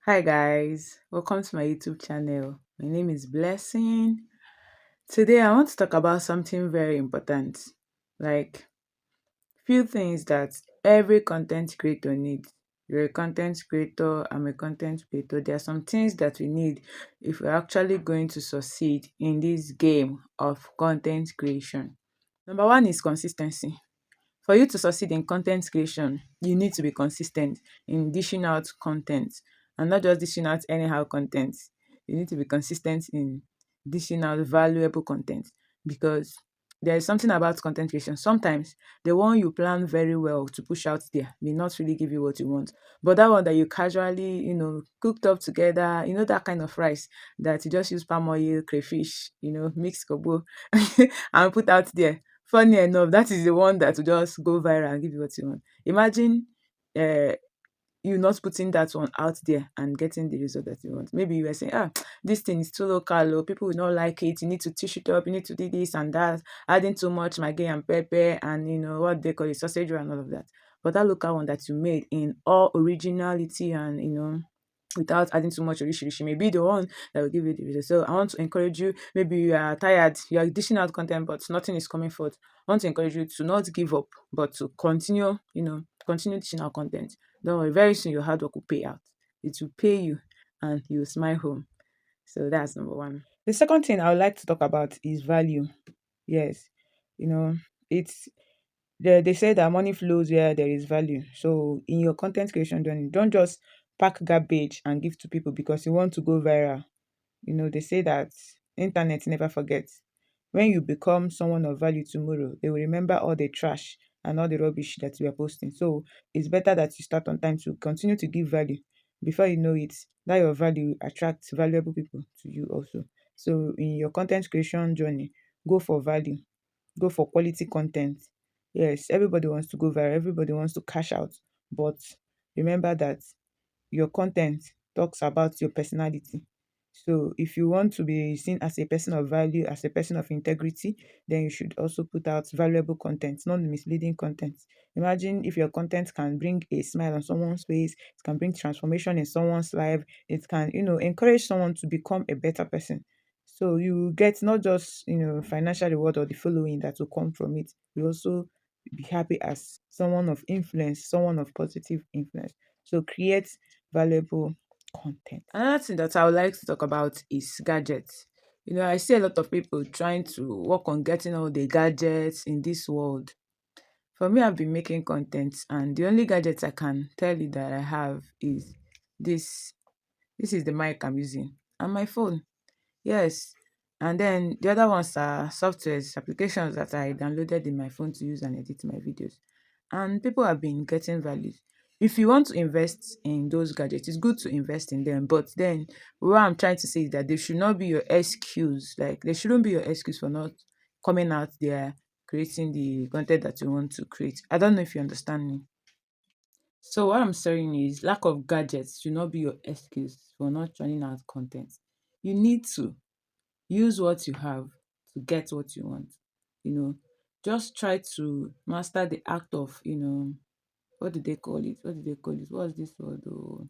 Hi guys, welcome to my YouTube channel. My name is Blessing. Today I want to talk about something very important, like few things that every content creator needs. You're a content creator, I'm a content creator. There are some things that we need if we're actually going to succeed in this game of content creation. Number one is consistency. For you to succeed in content creation, you need to be consistent in dishing out content and not just dishing out anyhow content. You need to be consistent in dishing out valuable content because there is something about content creation. Sometimes the one you plan very well to push out there may not really give you what you want. But that one that you casually, cooked up together, that kind of rice that you just use palm oil, crayfish, mix kobo and put out there. Funny enough, that is the one that will just go viral and give you what you want. Imagine uh, you not putting that one out there and getting the result that you want. Maybe you were saying, this thing is too local, or people will not like it. You need to dish it up, you need to do this and that, adding too much maggi and pepper and what they call it, sausage roll and all of that. But that local one that you made in all originality and without adding too much rishi may be the one that will give you the result. So I want to encourage you, maybe you are tired, you are dishing out content, but nothing is coming forth. I want to encourage you to not give up, but to continue, continue dishing out content. Don't worry, very soon your hard work will pay out. It will pay you and you will smile home. So that's number one. The second thing I would like to talk about is value. Yes, you know, it's they say that money flows where there is value. So in your content creation journey, don't just pack garbage and give to people because you want to go viral. They say that internet never forgets. When you become someone of value tomorrow, they will remember all the trash and all the rubbish that you are posting. So it's better that you start on time to continue to give value. Before you know it, that your value attracts valuable people to you also. So in your content creation journey, go for value, go for quality content. Yes, everybody wants to go viral, everybody wants to cash out. But remember that your content talks about your personality. So if you want to be seen as a person of value, as a person of integrity, then you should also put out valuable content, not misleading content. Imagine if your content can bring a smile on someone's face, it can bring transformation in someone's life, it can, encourage someone to become a better person. So you get not just, financial reward or the following that will come from it. You also be happy as someone of influence, someone of positive influence. So create valuable content. Another thing that I would like to talk about is gadgets. I see a lot of people trying to work on getting all the gadgets in this world. For me, I've been making content, and the only gadgets I can tell you that I have is this. This is the mic I'm using, and my phone. Yes. And then the other ones are softwares, applications that I downloaded in my phone to use and edit my videos. And people have been getting value. If you want to invest in those gadgets, it's good to invest in them. But then what I'm trying to say is that they should not be your excuse. Like they shouldn't be your excuse for not coming out there creating the content that you want to create. I don't know if you understand me. So what I'm saying is lack of gadgets should not be your excuse for not churning out content. You need to use what you have to get what you want. You know, just try to master the act of, what do they call it? What do they call it? What's this word? Oh,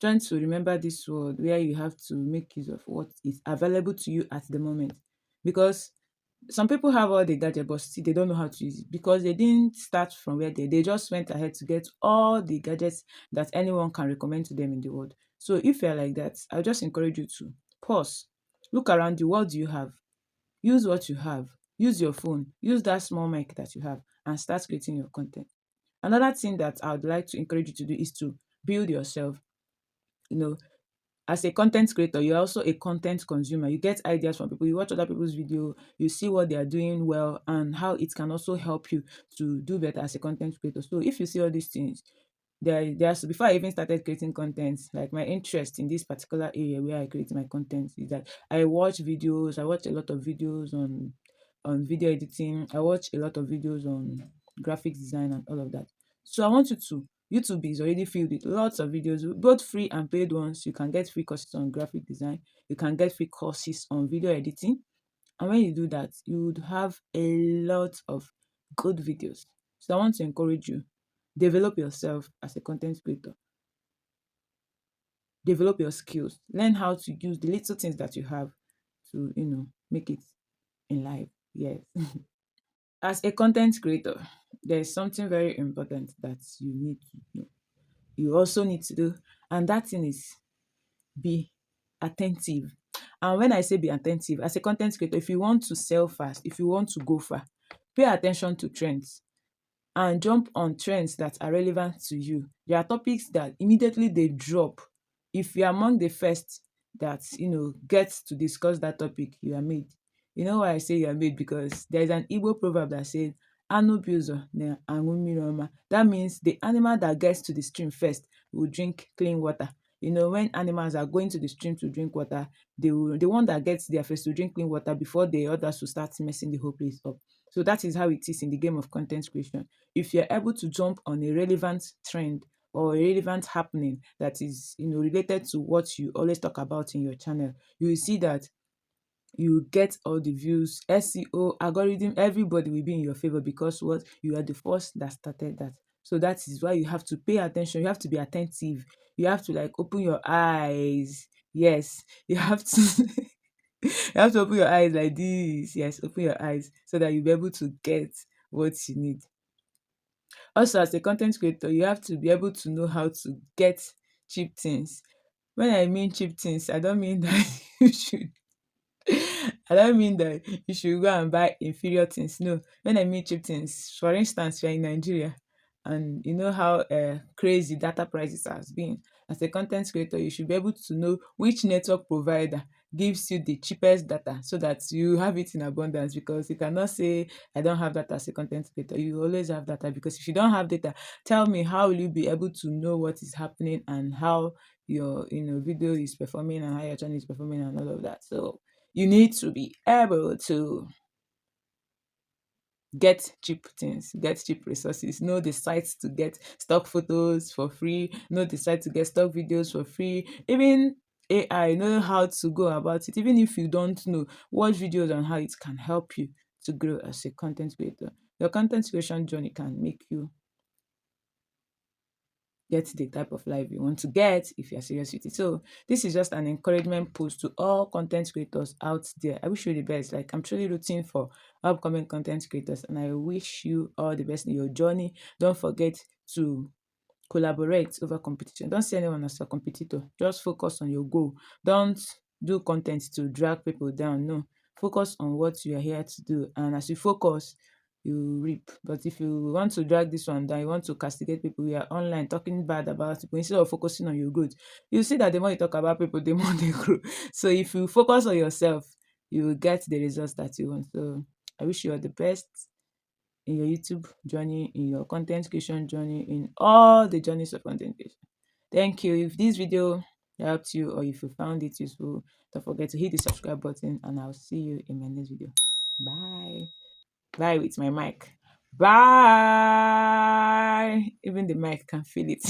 trying to remember this word where you have to make use of what is available to you at the moment. Because some people have all the gadget, but still they don't know how to use it because they didn't start from where they just went ahead to get all the gadgets that anyone can recommend to them in the world. So if you're like that, I'll just encourage you to pause, look around you. What do you have? Use what you have. Use your phone. Use that small mic that you have and start creating your content. Another thing that I would like to encourage you to do is to build yourself. You know, as a content creator, you're also a content consumer. You get ideas from people, you watch other people's video, you see what they are doing well and how it can also help you to do better as a content creator. So if you see all these things, there's before I even started creating content, like my interest in this particular area where I create my content is that I watch videos, I watch a lot of videos on video editing, I watch a lot of videos on graphic design and all of that. So I want you to YouTube is already filled with lots of videos, both free and paid ones. You can get free courses on graphic design. You can get free courses on video editing. And when you do that, you would have a lot of good videos. So I want to encourage you, develop yourself as a content creator. develop your skills. Learn how to use the little things that you have to, make it in life. Yes. As a content creator, there's something very important that you need to do. You also need to do, and that thing is be attentive. And when I say be attentive, as a content creator, if you want to sell fast, if you want to go far, pay attention to trends and jump on trends that are relevant to you. There are topics that immediately they drop. If you're among the first that gets to discuss that topic, you are made. You know why I say you are made? Because there is an Igbo proverb that says "Anu buzo na aṅụ mmiri ọma." That means the animal that gets to the stream first will drink clean water. When animals are going to the stream to drink water, the one that gets there first will drink clean water before the others will start messing the whole place up. So that is how it is in the game of content creation. If you're able to jump on a relevant trend or a relevant happening that is related to what you always talk about in your channel, you will see that you get all the views. SEO, algorithm, everybody will be in your favor because what you are the first that started that. So that is why you have to pay attention. You have to be attentive. You have to like open your eyes. Yes, you have to you have to open your eyes like this. Yes, open your eyes so that you'll be able to get what you need. Also, as a content creator, you have to be able to know how to get cheap things. When I mean cheap things, I don't mean that you should I don't mean that you should go and buy inferior things. No, when I mean cheap things, for instance, you're in Nigeria and you know how crazy data prices has been. As a content creator, you should be able to know which network provider gives you the cheapest data so that you have it in abundance, because you cannot say I don't have data as a content creator. You always have data, because if you don't have data, tell me how will you be able to know what is happening and how your video is performing and how your channel is performing and all of that. So you need to be able to get cheap things, get cheap resources, know the sites to get stock photos for free, know the site to get stock videos for free. Even AI, know how to go about it. Even if you don't know, watch videos on how it can help you to grow as a content creator. Your content creation journey can make you get the type of life you want to get if you're serious with it. So this is just an encouragement post to all content creators out there. I wish you the best. Like, I'm truly rooting for upcoming content creators, and I wish you all the best in your journey. Don't forget to collaborate over competition. Don't see anyone as a competitor. Just focus on your goal. Don't do content to drag people down. No, focus on what you are here to do, and as you focus, you reap. But if you want to drag this one down, you want to castigate people, you are online talking bad about people instead of focusing on your growth, you see that the more you talk about people, the more they grow. So if you focus on yourself, you will get the results that you want. So I wish you all the best in your YouTube journey, in your content creation journey, in all the journeys of content creation. Thank you. If this video helped you or if you found it useful, don't forget to hit the subscribe button, and I'll see you in my next video. Bye. Bye with my mic. Bye. Even the mic can feel it.